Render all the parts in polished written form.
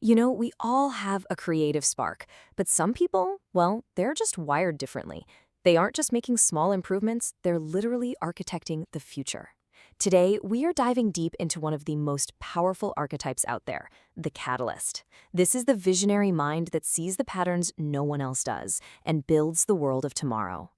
We all have a creative spark, but some people, well, they're just wired differently. They aren't just making small improvements, they're literally architecting the future. Today, we are diving deep into one of the most powerful archetypes out there, the catalyst. This is the visionary mind that sees the patterns no one else does and builds the world of tomorrow.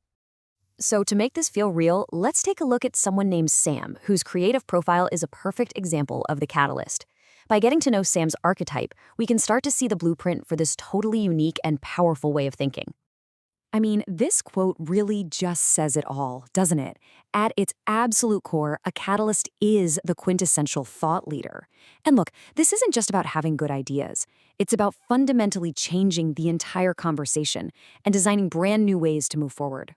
So, to make this feel real, let's take a look at someone named Sam, whose creative profile is a perfect example of the catalyst. By getting to know Sam's archetype, we can start to see the blueprint for this totally unique and powerful way of thinking. I mean, this quote really just says it all, doesn't it? At its absolute core, a catalyst is the quintessential thought leader. And look, this isn't just about having good ideas. It's about fundamentally changing the entire conversation and designing brand new ways to move forward.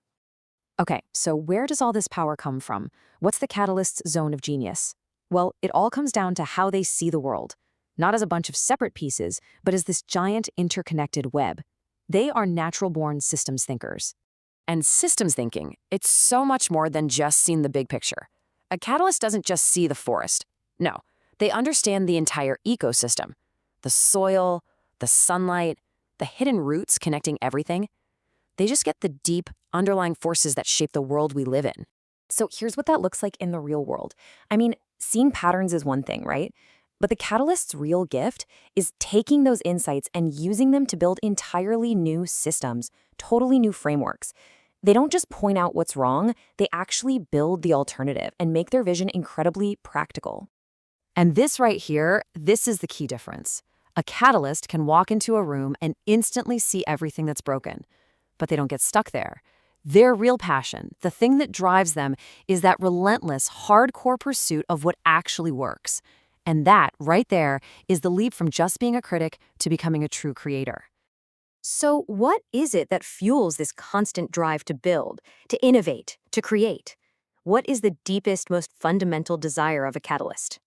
Okay, so where does all this power come from? What's the catalyst's zone of genius? Well, it all comes down to how they see the world. Not as a bunch of separate pieces, but as this giant interconnected web. They are natural-born systems thinkers. And systems thinking, it's so much more than just seeing the big picture. A catalyst doesn't just see the forest. No, they understand the entire ecosystem. The soil, the sunlight, the hidden roots connecting everything. They just get the deep, underlying forces that shape the world we live in. So here's what that looks like in the real world. I mean, seeing patterns is one thing, right? But the catalyst's real gift is taking those insights and using them to build entirely new systems, totally new frameworks. They don't just point out what's wrong, they actually build the alternative and make their vision incredibly practical. And this right here, this is the key difference. A catalyst can walk into a room and instantly see everything that's broken. But they don't get stuck there. Their real passion, the thing that drives them, is that relentless, hardcore pursuit of what actually works. And that, right there, is the leap from just being a critic to becoming a true creator. So what is it that fuels this constant drive to build, to innovate, to create? What is the deepest, most fundamental desire of a catalyst?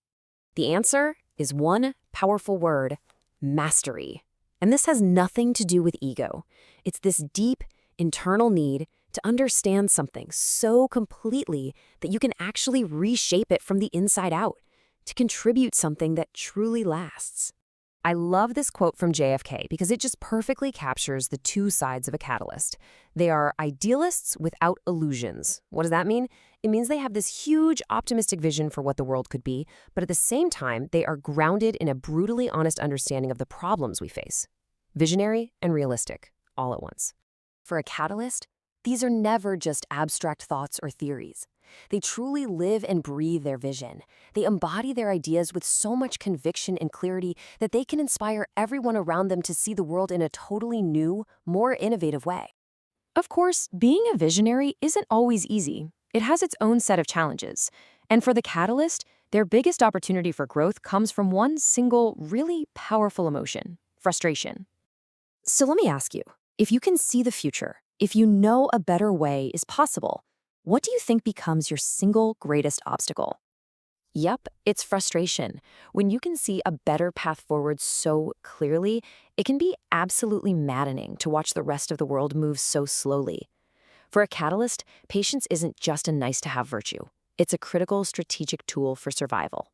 The answer is one powerful word: mastery. And this has nothing to do with ego. It's this deep, internal need to understand something so completely that you can actually reshape it from the inside out, to contribute something that truly lasts. I love this quote from JFK because it just perfectly captures the two sides of a catalyst. They are idealists without illusions. What does that mean? It means they have this huge optimistic vision for what the world could be, but at the same time, they are grounded in a brutally honest understanding of the problems we face. Visionary and realistic, all at once. For a catalyst, these are never just abstract thoughts or theories. They truly live and breathe their vision. They embody their ideas with so much conviction and clarity that they can inspire everyone around them to see the world in a totally new, more innovative way. Of course, being a visionary isn't always easy. It has its own set of challenges. And for the catalyst, their biggest opportunity for growth comes from one single, really powerful emotion: frustration. So let me ask you, if you can see the future, if you know a better way is possible, what do you think becomes your single greatest obstacle? Yep, it's frustration. When you can see a better path forward so clearly, it can be absolutely maddening to watch the rest of the world move so slowly. For a catalyst, patience isn't just a nice-to-have virtue. It's a critical strategic tool for survival.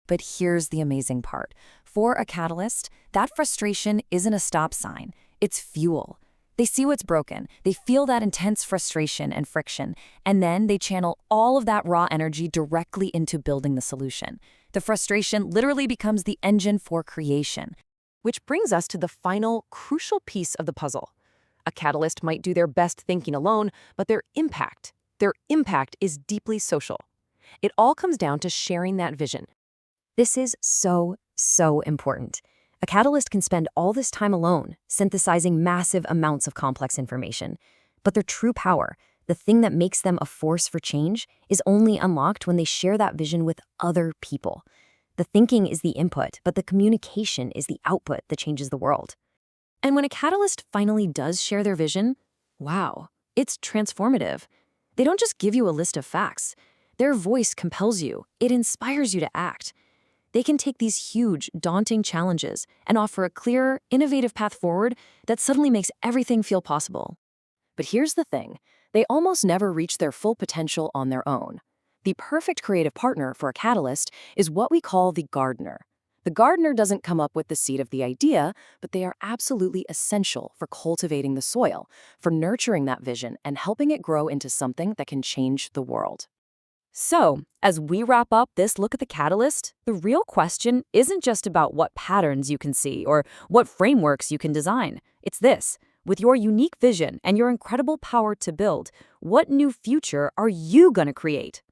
But here's the amazing part. For a catalyst, that frustration isn't a stop sign. It's fuel. They see what's broken, they feel that intense frustration and friction, and then they channel all of that raw energy directly into building the solution. The frustration literally becomes the engine for creation. Which brings us to the final, crucial piece of the puzzle. A catalyst might do their best thinking alone, but their impact is deeply social. It all comes down to sharing that vision. This is so important. A catalyst can spend all this time alone, synthesizing massive amounts of complex information. But their true power, the thing that makes them a force for change, is only unlocked when they share that vision with other people. The thinking is the input, but the communication is the output that changes the world. And when a catalyst finally does share their vision, wow, it's transformative. They don't just give you a list of facts. Their voice compels you. It inspires you to act. They can take these huge, daunting challenges and offer a clear, innovative path forward that suddenly makes everything feel possible. But here's the thing, they almost never reach their full potential on their own. The perfect creative partner for a catalyst is what we call the gardener. The The gardener doesn't come up with the seed of the idea, but they are absolutely essential for cultivating the soil, for nurturing that vision and helping it grow into something that can change the world. So, as we wrap up this look at the catalyst, the real question isn't just about what patterns you can see or what frameworks you can design. It's this: with your unique vision and your incredible power to build, what new future are you going to create?